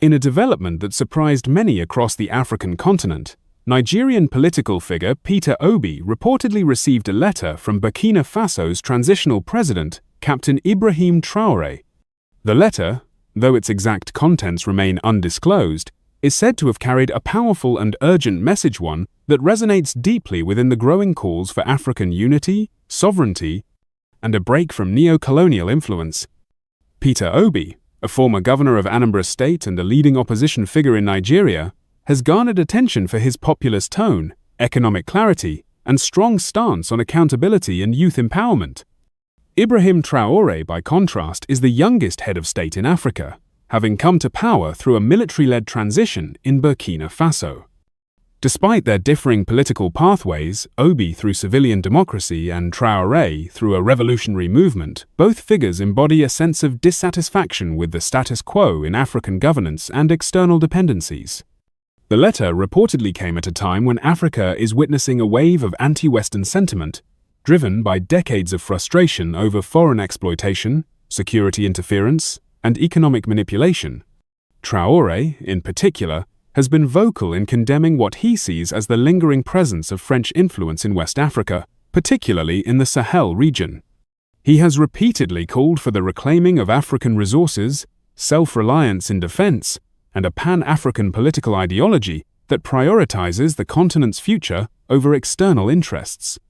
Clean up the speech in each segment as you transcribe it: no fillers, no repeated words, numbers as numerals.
In a development that surprised many across the African continent, Nigerian political figure Peter Obi reportedly received a letter from Burkina Faso's transitional president, Captain Ibrahim Traoré. The letter, though its exact contents remain undisclosed, is said to have carried a powerful and urgent message, one that resonates deeply within the growing calls for African unity, sovereignty, and a break from neocolonial influence. Peter Obi, a former governor of Anambra State and a leading opposition figure in Nigeria, has garnered attention for his populist tone, economic clarity, and strong stance on accountability and youth empowerment. Ibrahim Traoré, by contrast, is the youngest head of state in Africa, having come to power through a military-led transition in Burkina Faso. Despite their differing political pathways, Obi through civilian democracy and Traoré through a revolutionary movement, both figures embody a sense of dissatisfaction with the status quo in African governance and external dependencies. The letter reportedly came at a time when Africa is witnessing a wave of anti-Western sentiment, driven by decades of frustration over foreign exploitation, security interference, and economic manipulation. Traoré, in particular, has been vocal in condemning what he sees as the lingering presence of French influence in West Africa, particularly in the Sahel region. He has repeatedly called for the reclaiming of African resources, self-reliance in defense, and a pan-African political ideology that prioritizes the continent's future over external interests.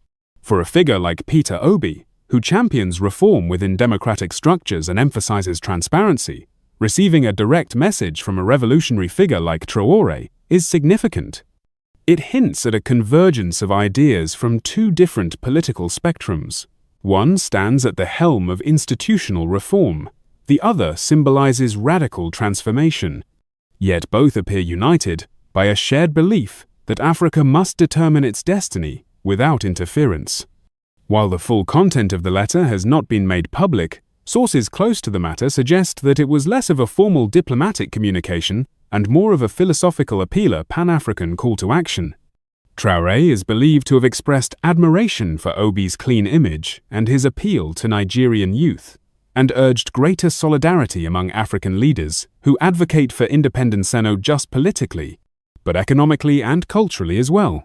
For a figure like Peter Obi, who champions reform within democratic structures and emphasizes transparency, receiving a direct message from a revolutionary figure like Traoré is significant. It hints at a convergence of ideas from two different political spectrums. One stands at the helm of institutional reform, the other symbolizes radical transformation. Yet both appear united by a shared belief that Africa must determine its destiny without interference. While the full content of the letter has not been made public, sources close to the matter suggest that it was less of a formal diplomatic communication and more of a philosophical appeal, pan-African call to action. Traoré is believed to have expressed admiration for Obi's clean image and his appeal to Nigerian youth, and urged greater solidarity among African leaders who advocate for independence not just politically, but economically and culturally as well.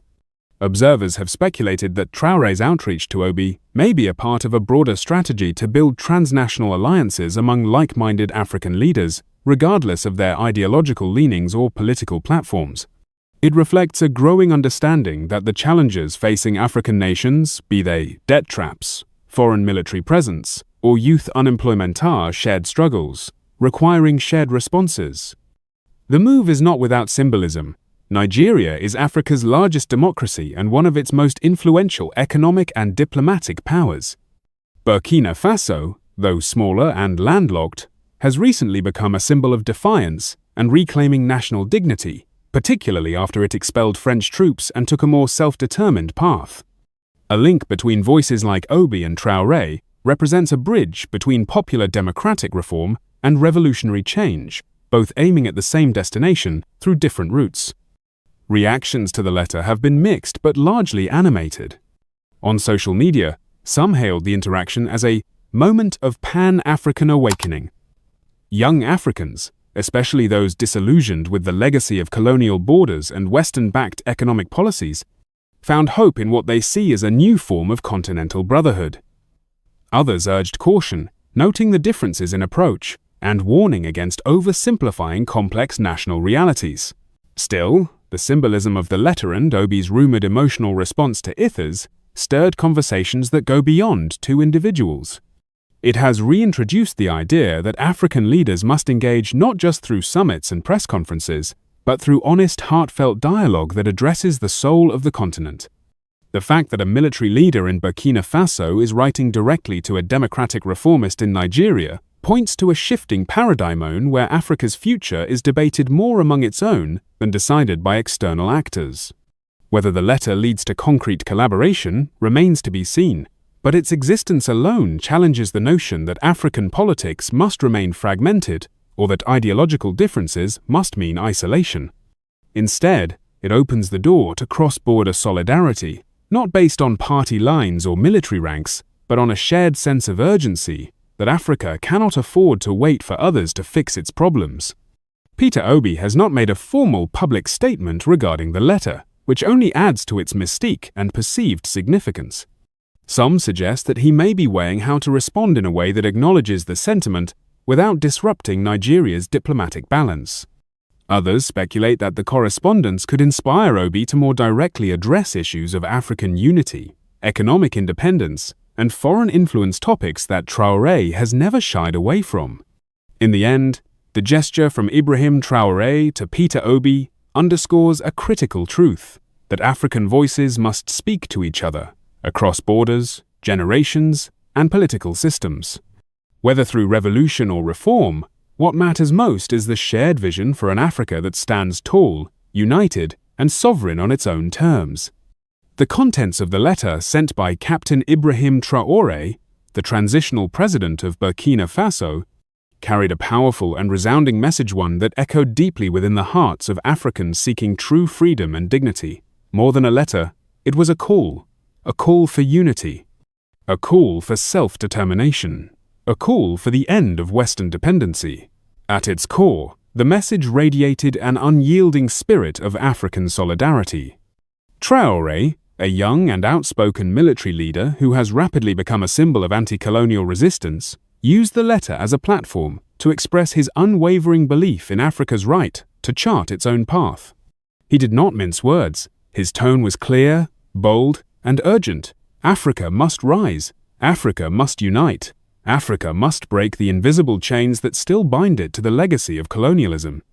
Observers have speculated that Traoré's outreach to Obi may be a part of a broader strategy to build transnational alliances among like-minded African leaders, regardless of their ideological leanings or political platforms. It reflects a growing understanding that the challenges facing African nations, be they debt traps, foreign military presence, or youth unemployment, are shared struggles, requiring shared responses. The move is not without symbolism. Nigeria is Africa's largest democracy and one of its most influential economic and diplomatic powers. Burkina Faso, though smaller and landlocked, has recently become a symbol of defiance and reclaiming national dignity, particularly after it expelled French troops and took a more self-determined path. A link between voices like Obi and Traoré represents a bridge between popular democratic reform and revolutionary change, both aiming at the same destination through different routes. Reactions to the letter have been mixed but largely animated. On social media, some hailed the interaction as a moment of pan-African awakening. Young Africans, especially those disillusioned with the legacy of colonial borders and Western-backed economic policies, found hope in what they see as a new form of continental brotherhood. Others urged caution, noting the differences in approach and warning against oversimplifying complex national realities. Still, the symbolism of the letter and Obi's rumored emotional response to ithers stirred conversations that go beyond two individuals. It has reintroduced the idea that African leaders must engage not just through summits and press conferences, but through honest, heartfelt dialogue that addresses the soul of the continent. The fact that a military leader in Burkina Faso is writing directly to a democratic reformist in Nigeria points to a shifting paradigm where Africa's future is debated more among its own than decided by external actors. Whether the letter leads to concrete collaboration remains to be seen, but its existence alone challenges the notion that African politics must remain fragmented or that ideological differences must mean isolation. Instead, it opens the door to cross-border solidarity, not based on party lines or military ranks, but on a shared sense of urgency that Africa cannot afford to wait for others to fix its problems. Peter Obi has not made a formal public statement regarding the letter, which only adds to its mystique and perceived significance. Some suggest that he may be weighing how to respond in a way that acknowledges the sentiment without disrupting Nigeria's diplomatic balance. Others speculate that the correspondence could inspire Obi to more directly address issues of African unity, economic independence, and foreign influence topics that Traoré has never shied away from. In the end, the gesture from Ibrahim Traoré to Peter Obi underscores a critical truth, that African voices must speak to each other, across borders, generations, and political systems. Whether through revolution or reform, what matters most is the shared vision for an Africa that stands tall, united, and sovereign on its own terms. The contents of the letter sent by Captain Ibrahim Traoré, the transitional president of Burkina Faso, carried a powerful and resounding message, one that echoed deeply within the hearts of Africans seeking true freedom and dignity. More than a letter, it was a call for unity, a call for self-determination, a call for the end of Western dependency. At its core, the message radiated an unyielding spirit of African solidarity. Traoré, a young and outspoken military leader who has rapidly become a symbol of anti-colonial resistance, used the letter as a platform to express his unwavering belief in Africa's right to chart its own path. He did not mince words. His tone was clear, bold, and urgent. Africa must rise. Africa must unite. Africa must break the invisible chains that still bind it to the legacy of colonialism.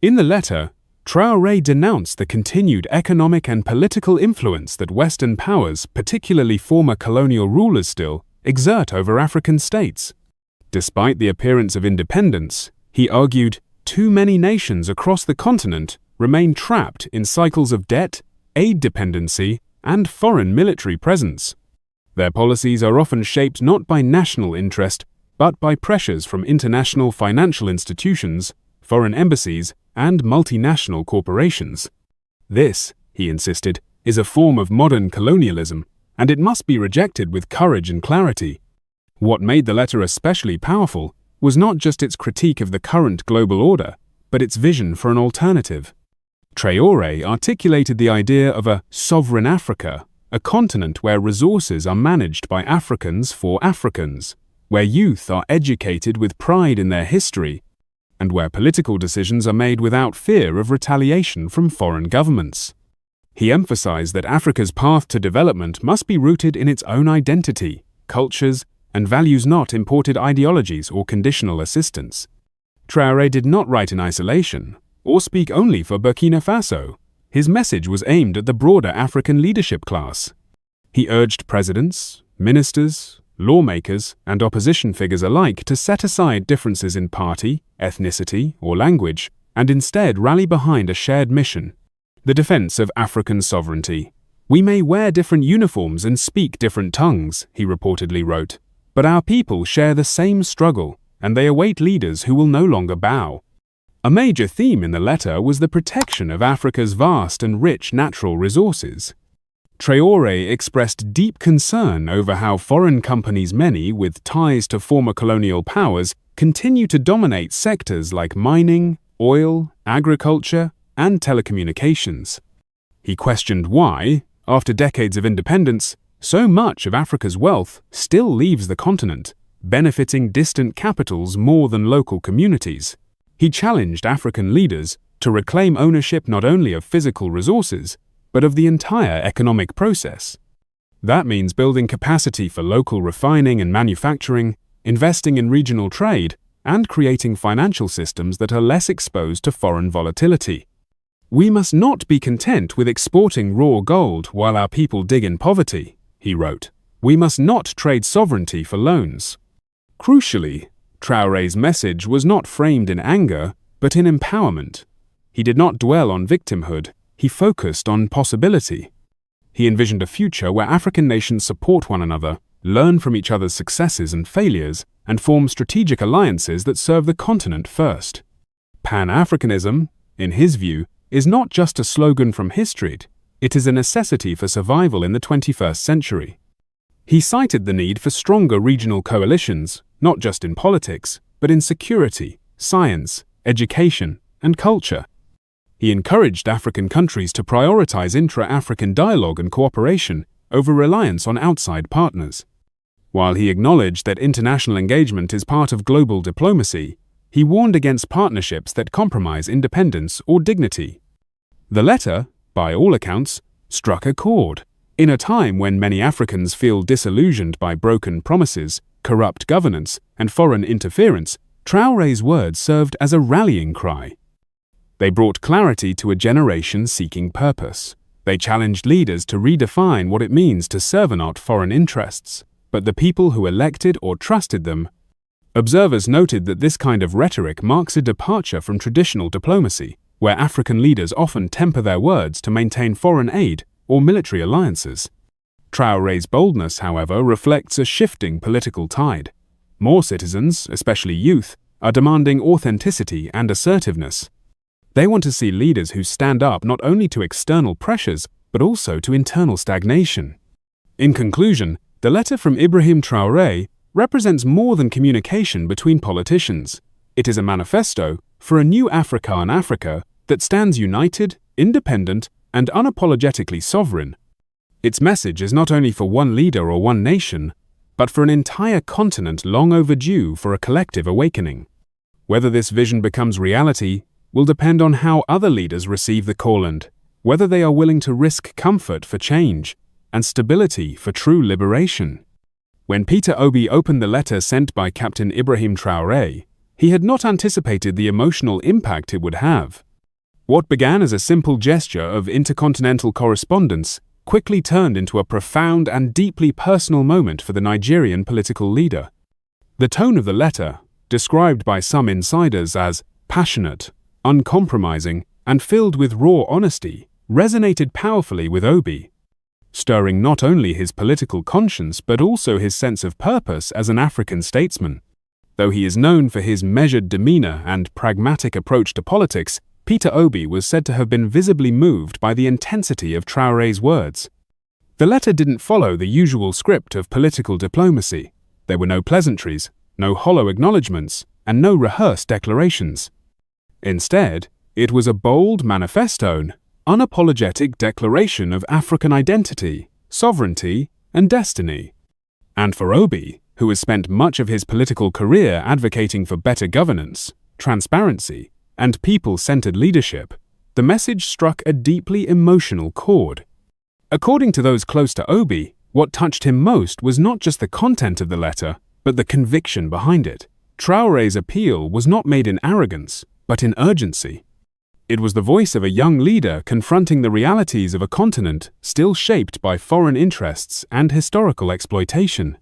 In the letter, Traoré denounced the continued economic and political influence that Western powers, particularly former colonial rulers, still exert over African states. Despite the appearance of independence, he argued, too many nations across the continent remain trapped in cycles of debt, aid dependency, and foreign military presence. Their policies are often shaped not by national interest, but by pressures from international financial institutions, foreign embassies, and multinational corporations. This, he insisted, is a form of modern colonialism, and it must be rejected with courage and clarity. What made the letter especially powerful was not just its critique of the current global order, but its vision for an alternative. Traoré articulated the idea of a sovereign Africa, a continent where resources are managed by Africans for Africans, where youth are educated with pride in their history, and where political decisions are made without fear of retaliation from foreign governments. He emphasized that Africa's path to development must be rooted in its own identity, cultures, and values, not imported ideologies or conditional assistance. Traoré did not write in isolation, or speak only for Burkina Faso. His message was aimed at the broader African leadership class. He urged presidents, ministers, lawmakers, and opposition figures alike to set aside differences in party, ethnicity, or language, and instead rally behind a shared mission: the defense of African sovereignty. "We may wear different uniforms and speak different tongues," he reportedly wrote, "but our people share the same struggle, and they await leaders who will no longer bow." A major theme in the letter was the protection of Africa's vast and rich natural resources. Traoré expressed deep concern over how foreign companies, many with ties to former colonial powers, continue to dominate sectors like mining, oil, agriculture, and telecommunications. He questioned why, after decades of independence, so much of Africa's wealth still leaves the continent, benefiting distant capitals more than local communities. He challenged African leaders to reclaim ownership not only of physical resources, but of the entire economic process. That means building capacity for local refining and manufacturing, investing in regional trade, and creating financial systems that are less exposed to foreign volatility. "We must not be content with exporting raw gold while our people dig in poverty," he wrote. "We must not trade sovereignty for loans." Crucially, Traoré's message was not framed in anger, but in empowerment. He did not dwell on victimhood, he focused on possibility. He envisioned a future where African nations support one another, learn from each other's successes and failures, and form strategic alliances that serve the continent first. Pan-Africanism, in his view, is not just a slogan from history, it is a necessity for survival in the 21st century. He cited the need for stronger regional coalitions, not just in politics, but in security, science, education, and culture. He encouraged African countries to prioritize intra-African dialogue and cooperation over reliance on outside partners. While he acknowledged that international engagement is part of global diplomacy, he warned against partnerships that compromise independence or dignity. The letter, by all accounts, struck a chord. In a time when many Africans feel disillusioned by broken promises, corrupt governance, and foreign interference, Traoré's words served as a rallying cry. They brought clarity to a generation seeking purpose. They challenged leaders to redefine what it means to serve foreign interests, but the people who elected or trusted them. Observers noted that this kind of rhetoric marks a departure from traditional diplomacy, where African leaders often temper their words to maintain foreign aid or military alliances. Traoré's boldness, however, reflects a shifting political tide. More citizens, especially youth, are demanding authenticity and assertiveness. They want to see leaders who stand up not only to external pressures, but also to internal stagnation. In conclusion, the letter from Ibrahim Traoré represents more than communication between politicians. It is a manifesto for a new Africa that stands united, independent, and unapologetically sovereign. Its message is not only for one leader or one nation, but for an entire continent long overdue for a collective awakening. Whether this vision becomes reality will depend on how other leaders receive the call and whether they are willing to risk comfort for change and stability for true liberation. When Peter Obi opened the letter sent by Captain Ibrahim Traoré, he had not anticipated the emotional impact it would have. What began as a simple gesture of intercontinental correspondence quickly turned into a profound and deeply personal moment for the Nigerian political leader. The tone of the letter, described by some insiders as passionate, uncompromising, and filled with raw honesty, resonated powerfully with Obi, stirring not only his political conscience but also his sense of purpose as an African statesman. Though he is known for his measured demeanor and pragmatic approach to politics, Peter Obi was said to have been visibly moved by the intensity of Traoré's words. The letter didn't follow the usual script of political diplomacy. There were no pleasantries, no hollow acknowledgements, and no rehearsed declarations. Instead, it was a bold manifesto, unapologetic declaration of African identity, sovereignty, and destiny. And for Obi, who has spent much of his political career advocating for better governance, transparency, and people-centered leadership, the message struck a deeply emotional chord. According to those close to Obi, what touched him most was not just the content of the letter, but the conviction behind it. Traoré's appeal was not made in arrogance, but in urgency. It was the voice of a young leader confronting the realities of a continent still shaped by foreign interests and historical exploitation.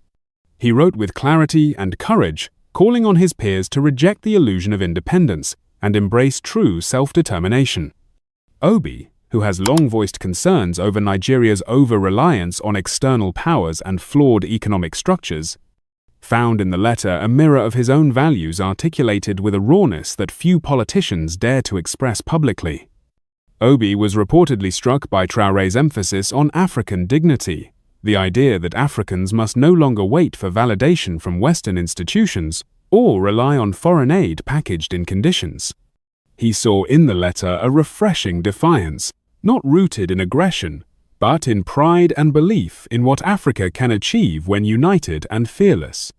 He wrote with clarity and courage, calling on his peers to reject the illusion of independence and embrace true self-determination. Obi, who has long voiced concerns over Nigeria's over-reliance on external powers and flawed economic structures, found in the letter a mirror of his own values articulated with a rawness that few politicians dare to express publicly. Obi was reportedly struck by Traoré's emphasis on African dignity, the idea that Africans must no longer wait for validation from Western institutions or rely on foreign aid packaged in conditions. He saw in the letter a refreshing defiance, not rooted in aggression, but in pride and belief in what Africa can achieve when united and fearless.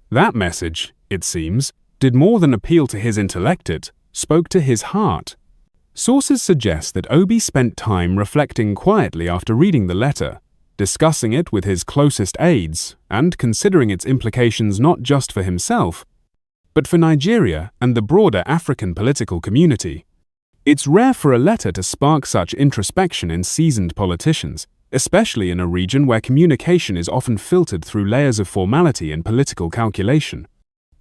That message, it seems, did more than appeal to his intellect, it spoke to his heart. Sources suggest that Obi spent time reflecting quietly after reading the letter, discussing it with his closest aides, and considering its implications not just for himself, but for Nigeria and the broader African political community. It's rare for a letter to spark such introspection in seasoned politicians, especially in a region where communication is often filtered through layers of formality and political calculation.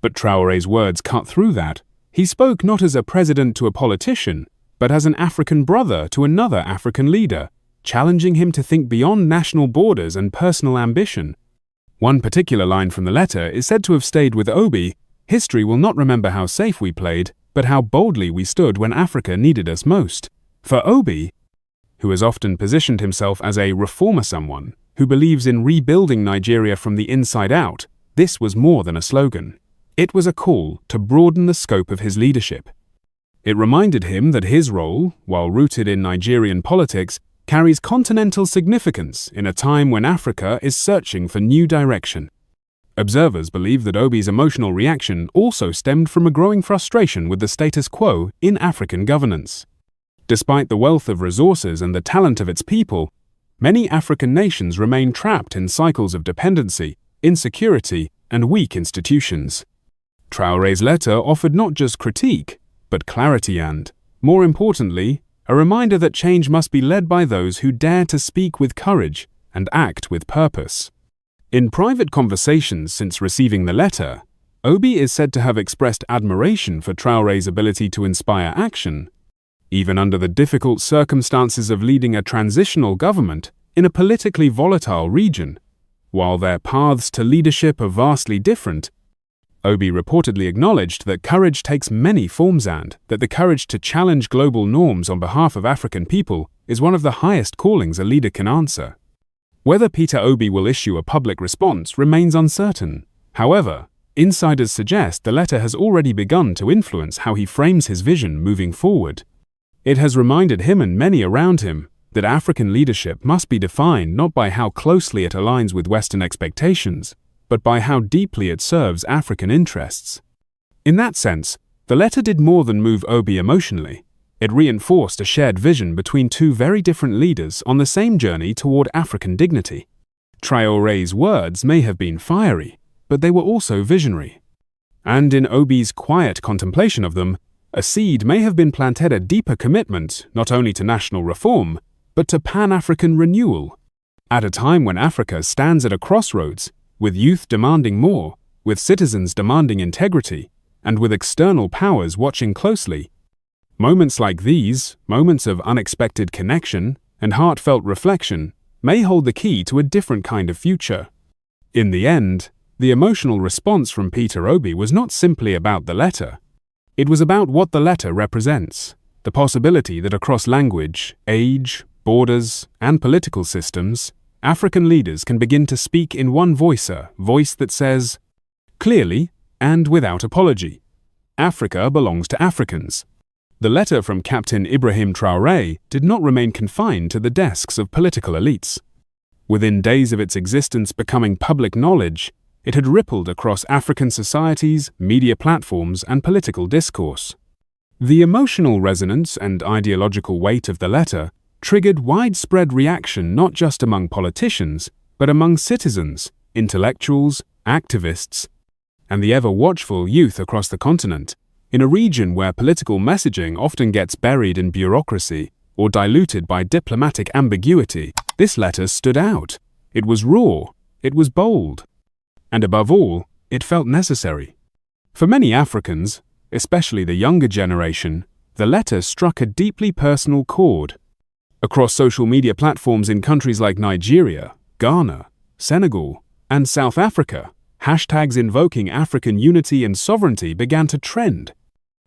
But Traoré's words cut through that. He spoke not as a president to a politician, but as an African brother to another African leader, challenging him to think beyond national borders and personal ambition. One particular line from the letter is said to have stayed with Obi: "History will not remember how safe we played, but how boldly we stood when Africa needed us most." For Obi, who has often positioned himself as a reformer, someone who believes in rebuilding Nigeria from the inside out, this was more than a slogan. It was a call to broaden the scope of his leadership. It reminded him that his role, while rooted in Nigerian politics, carries continental significance in a time when Africa is searching for new direction. Observers believe that Obi's emotional reaction also stemmed from a growing frustration with the status quo in African governance. Despite the wealth of resources and the talent of its people, many African nations remain trapped in cycles of dependency, insecurity, and weak institutions. Traoré's letter offered not just critique, but clarity and, more importantly, a reminder that change must be led by those who dare to speak with courage and act with purpose. In private conversations since receiving the letter, Obi is said to have expressed admiration for Traoré's ability to inspire action, even under the difficult circumstances of leading a transitional government in a politically volatile region. While their paths to leadership are vastly different, Obi reportedly acknowledged that courage takes many forms and that the courage to challenge global norms on behalf of African people is one of the highest callings a leader can answer. Whether Peter Obi will issue a public response remains uncertain. However, insiders suggest the letter has already begun to influence how he frames his vision moving forward. It has reminded him and many around him that African leadership must be defined not by how closely it aligns with Western expectations, but by how deeply it serves African interests. In that sense, the letter did more than move Obi emotionally. It reinforced a shared vision between two very different leaders on the same journey toward African dignity. Traoré's words may have been fiery, but they were also visionary. And in Obi's quiet contemplation of them, a seed may have been planted a deeper commitment not only to national reform, but to Pan-African renewal. At a time when Africa stands at a crossroads, with youth demanding more, with citizens demanding integrity, and with external powers watching closely, moments like these, moments of unexpected connection and heartfelt reflection, may hold the key to a different kind of future. In the end, the emotional response from Peter Obi was not simply about the letter. It was about what the letter represents, the possibility that across language, age, borders, and political systems, African leaders can begin to speak in one voice, a voice that says, clearly and without apology, Africa belongs to Africans. The letter from Captain Ibrahim Traoré did not remain confined to the desks of political elites. Within days of its existence becoming public knowledge, it had rippled across African societies, media platforms, and political discourse. The emotional resonance and ideological weight of the letter triggered widespread reaction not just among politicians, but among citizens, intellectuals, activists, and the ever-watchful youth across the continent. In a region where political messaging often gets buried in bureaucracy or diluted by diplomatic ambiguity, this letter stood out. It was raw, it was bold, and above all, it felt necessary. For many Africans, especially the younger generation, the letter struck a deeply personal chord. Across social media platforms in countries like Nigeria, Ghana, Senegal, and South Africa, hashtags invoking African unity and sovereignty began to trend.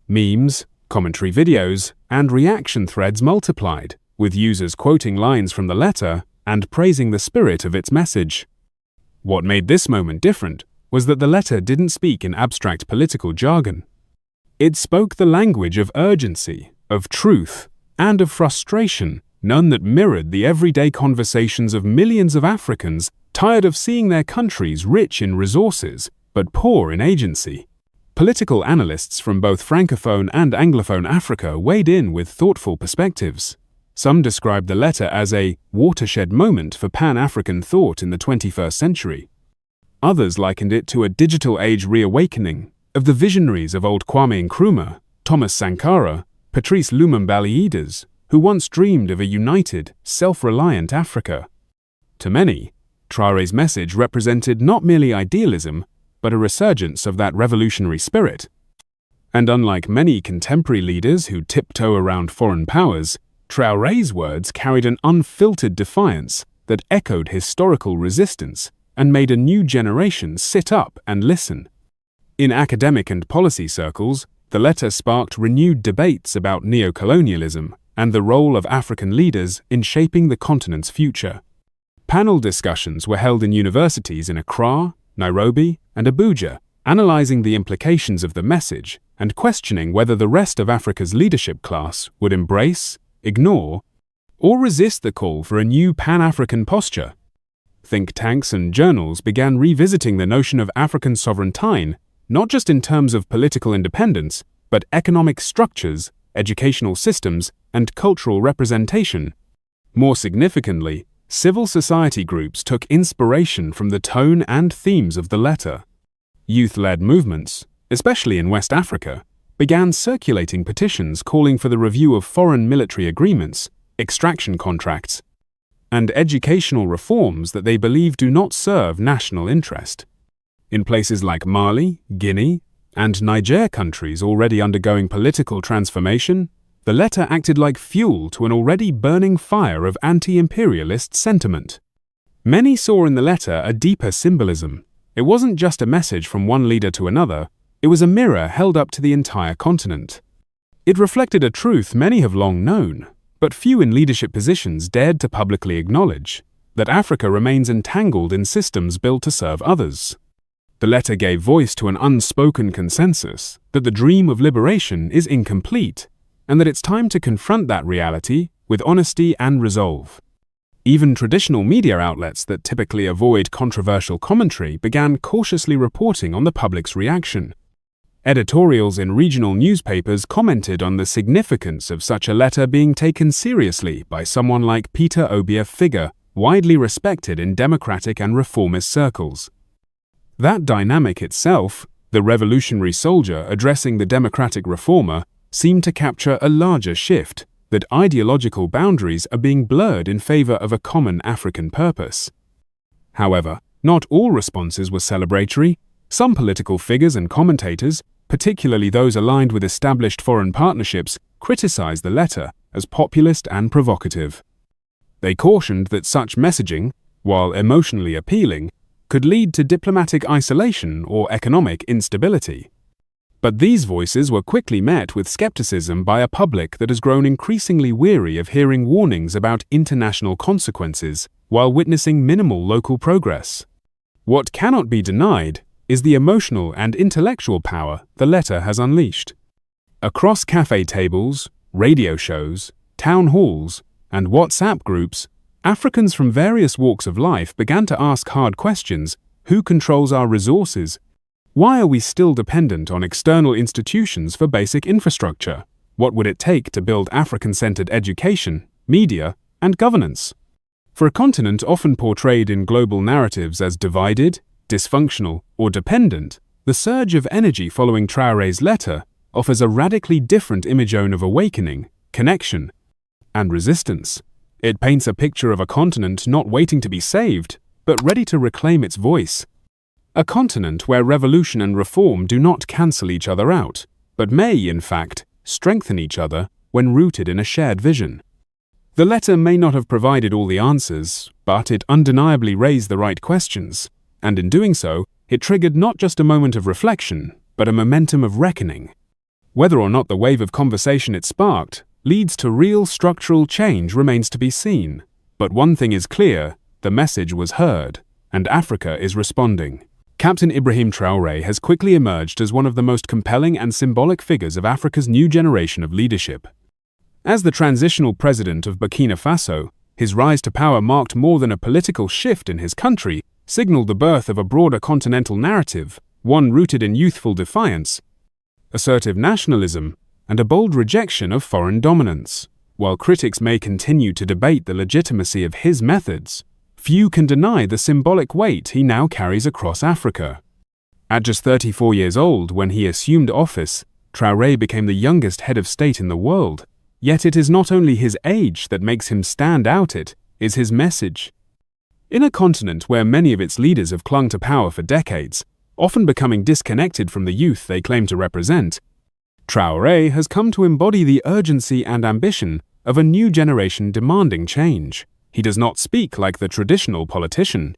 Memes, commentary videos, and reaction threads multiplied, with users quoting lines from the letter and praising the spirit of its message. What made this moment different was that the letter didn't speak in abstract political jargon. It spoke the language of urgency, of truth, and of frustration, none that mirrored the everyday conversations of millions of Africans tired of seeing their countries rich in resources but poor in agency. Political analysts from both Francophone and Anglophone Africa weighed in with thoughtful perspectives. Some described the letter as a watershed moment for Pan-African thought in the 21st century. Others likened it to a digital age reawakening of the visionaries of old Kwame Nkrumah, Thomas Sankara, Patrice Lumumba, who once dreamed of a united, self-reliant Africa. To many, Traoré's message represented not merely idealism, but a resurgence of that revolutionary spirit. And unlike many contemporary leaders who tiptoe around foreign powers, Traoré's words carried an unfiltered defiance that echoed historical resistance and made a new generation sit up and listen. In academic and policy circles, the letter sparked renewed debates about neocolonialism and the role of African leaders in shaping the continent's future. Panel discussions were held in universities in Accra, Nairobi, and Abuja, analyzing the implications of the message and questioning whether the rest of Africa's leadership class would embrace, ignore, or resist the call for a new Pan-African posture. Think tanks and journals began revisiting the notion of African sovereignty, not just in terms of political independence, but economic structures, educational systems, and cultural representation. More significantly, civil society groups took inspiration from the tone and themes of the letter. Youth-led movements, especially in West Africa, began circulating petitions calling for the review of foreign military agreements, extraction contracts, and educational reforms that they believe do not serve national interest. In places like Mali, Guinea, and Niger, countries already undergoing political transformation, the letter acted like fuel to an already burning fire of anti-imperialist sentiment. Many saw in the letter a deeper symbolism. It wasn't just a message from one leader to another, it was a mirror held up to the entire continent. It reflected a truth many have long known, but few in leadership positions dared to publicly acknowledge, that Africa remains entangled in systems built to serve others. The letter gave voice to an unspoken consensus that the dream of liberation is incomplete, and that it's time to confront that reality with honesty and resolve. Even traditional media outlets that typically avoid controversial commentary began cautiously reporting on the public's reaction. Editorials in regional newspapers commented on the significance of such a letter being taken seriously by someone like Peter Obi, a figure widely respected in democratic and reformist circles. That dynamic itself, the revolutionary soldier addressing the democratic reformer, seemed to capture a larger shift, that ideological boundaries are being blurred in favor of a common African purpose. However, not all responses were celebratory. Some political figures and commentators, particularly those aligned with established foreign partnerships, criticized the letter as populist and provocative. They cautioned that such messaging, while emotionally appealing, could lead to diplomatic isolation or economic instability. But these voices were quickly met with skepticism by a public that has grown increasingly weary of hearing warnings about international consequences while witnessing minimal local progress. What cannot be denied is the emotional and intellectual power the letter has unleashed. Across cafe tables, radio shows, town halls, and WhatsApp groups, Africans from various walks of life began to ask hard questions. Who controls our resources? Why are we still dependent on external institutions for basic infrastructure? What would it take to build African-centered education, media, and governance? For a continent often portrayed in global narratives as divided, dysfunctional, or dependent, the surge of energy following Traoré's letter offers a radically different image of awakening, connection, and resistance. It paints a picture of a continent not waiting to be saved, but ready to reclaim its voice. A continent where revolution and reform do not cancel each other out, but may, in fact, strengthen each other when rooted in a shared vision. The letter may not have provided all the answers, but it undeniably raised the right questions, and in doing so, it triggered not just a moment of reflection, but a momentum of reckoning. Whether or not the wave of conversation it sparked leads to real structural change remains to be seen, but one thing is clear: the message was heard, and Africa is responding. Captain Ibrahim Traoré has quickly emerged as one of the most compelling and symbolic figures of Africa's new generation of leadership. As the transitional president of Burkina Faso, his rise to power marked more than a political shift in his country, signaled the birth of a broader continental narrative, one rooted in youthful defiance, assertive nationalism, and a bold rejection of foreign dominance. While critics may continue to debate the legitimacy of his methods, few can deny the symbolic weight he now carries across Africa. At just 34 years old when he assumed office, Traoré became the youngest head of state in the world. Yet it is not only his age that makes him stand out, it is his message. In a continent where many of its leaders have clung to power for decades, often becoming disconnected from the youth they claim to represent, Traoré has come to embody the urgency and ambition of a new generation demanding change. He does not speak like the traditional politician.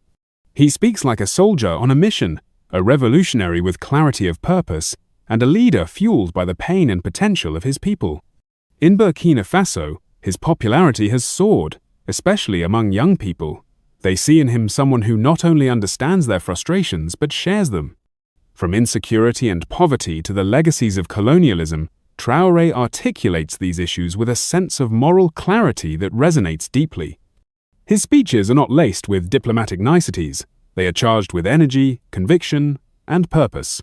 He speaks like a soldier on a mission, a revolutionary with clarity of purpose, and a leader fueled by the pain and potential of his people. In Burkina Faso, his popularity has soared, especially among young people. They see in him someone who not only understands their frustrations but shares them. From insecurity and poverty to the legacies of colonialism, Traoré articulates these issues with a sense of moral clarity that resonates deeply. His speeches are not laced with diplomatic niceties. They are charged with energy, conviction, and purpose.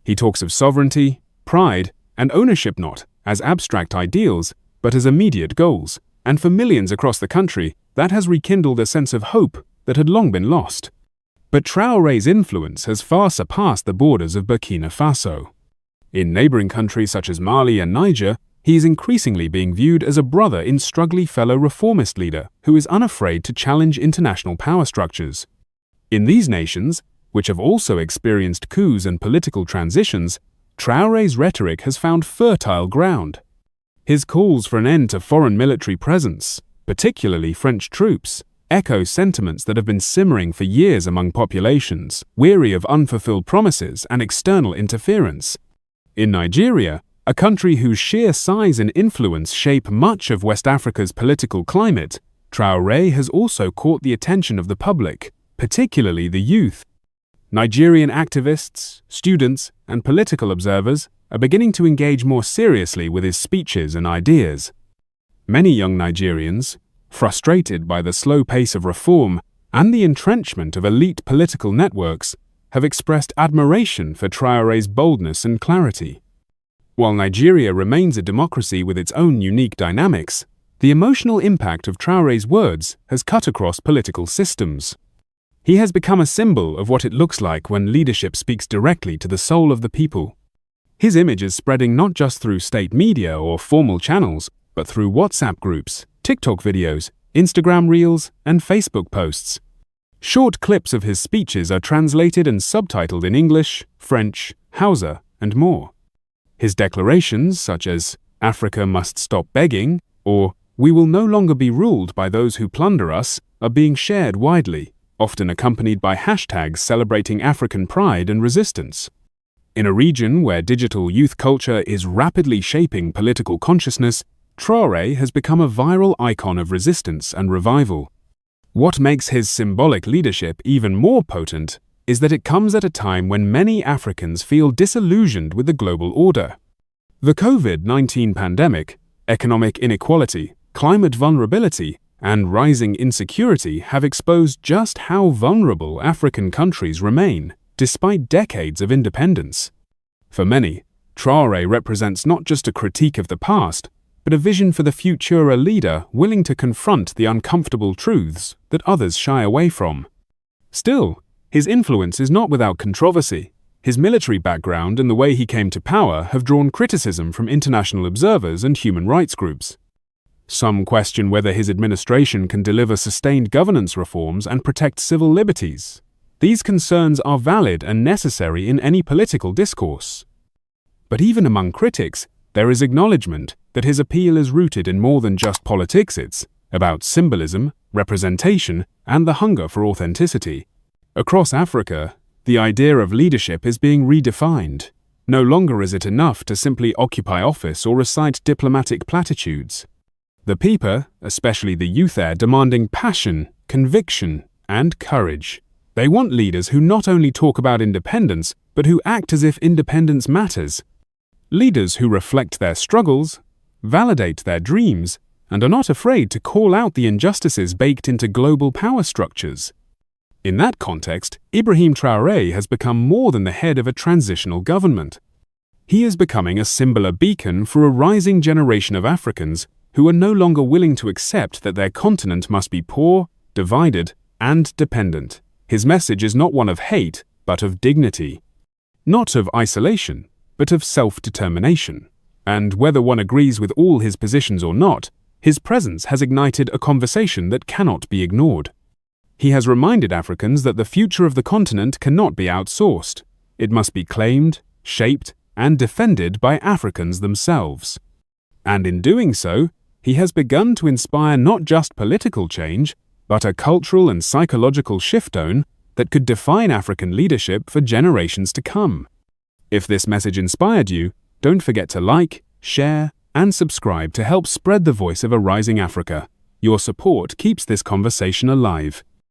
He talks of sovereignty, pride, and ownership not as abstract ideals, but as immediate goals, and for millions across the country, that has rekindled a sense of hope that had long been lost. But Traoré's influence has far surpassed the borders of Burkina Faso. In neighboring countries such as Mali and Niger, he is increasingly being viewed as a brother-in-struggle fellow reformist leader who is unafraid to challenge international power structures. In these nations, which have also experienced coups and political transitions, Traoré's rhetoric has found fertile ground. His calls for an end to foreign military presence, particularly French troops, echo sentiments that have been simmering for years among populations, weary of unfulfilled promises and external interference. In Nigeria, a country whose sheer size and influence shape much of West Africa's political climate, Traoré has also caught the attention of the public, particularly the youth. Nigerian activists, students, and political observers are beginning to engage more seriously with his speeches and ideas. Many young Nigerians, frustrated by the slow pace of reform and the entrenchment of elite political networks, have expressed admiration for Traoré's boldness and clarity. While Nigeria remains a democracy with its own unique dynamics, the emotional impact of Traoré's words has cut across political systems. He has become a symbol of what it looks like when leadership speaks directly to the soul of the people. His image is spreading not just through state media or formal channels, but through WhatsApp groups, TikTok videos, Instagram Reels, and Facebook posts. Short clips of his speeches are translated and subtitled in English, French, Hausa, and more. His declarations, such as "Africa must stop begging" or "We will no longer be ruled by those who plunder us," are being shared widely, often accompanied by hashtags celebrating African pride and resistance. In a region where digital youth culture is rapidly shaping political consciousness, Traoré has become a viral icon of resistance and revival. What makes his symbolic leadership even more potent is that it comes at a time when many Africans feel disillusioned with the global order. The COVID-19 pandemic, economic inequality, climate vulnerability, and rising insecurity have exposed just how vulnerable African countries remain, despite decades of independence. For many, Traoré represents not just a critique of the past, but a vision for the future, a leader willing to confront the uncomfortable truths that others shy away from. Still, his influence is not without controversy. His military background and the way he came to power have drawn criticism from international observers and human rights groups. Some question whether his administration can deliver sustained governance reforms and protect civil liberties. These concerns are valid and necessary in any political discourse. But even among critics, there is acknowledgement that his appeal is rooted in more than just politics. It's about symbolism, representation, and the hunger for authenticity. Across Africa, the idea of leadership is being redefined. No longer is it enough to simply occupy office or recite diplomatic platitudes. The people, especially the youth, are demanding passion, conviction, and courage. They want leaders who not only talk about independence, but who act as if independence matters. Leaders who reflect their struggles, validate their dreams, and are not afraid to call out the injustices baked into global power structures. In that context, Ibrahim Traoré has become more than the head of a transitional government. He is becoming a symbol, a beacon for a rising generation of Africans who are no longer willing to accept that their continent must be poor, divided, and dependent. His message is not one of hate, but of dignity. Not of isolation, but of self-determination. And whether one agrees with all his positions or not, his presence has ignited a conversation that cannot be ignored. He has reminded Africans that the future of the continent cannot be outsourced. It must be claimed, shaped, and defended by Africans themselves. And in doing so, he has begun to inspire not just political change, but a cultural and psychological shift-on that could define African leadership for generations to come. If this message inspired you, don't forget to like, share, and subscribe to help spread the voice of a rising Africa. Your support keeps this conversation alive.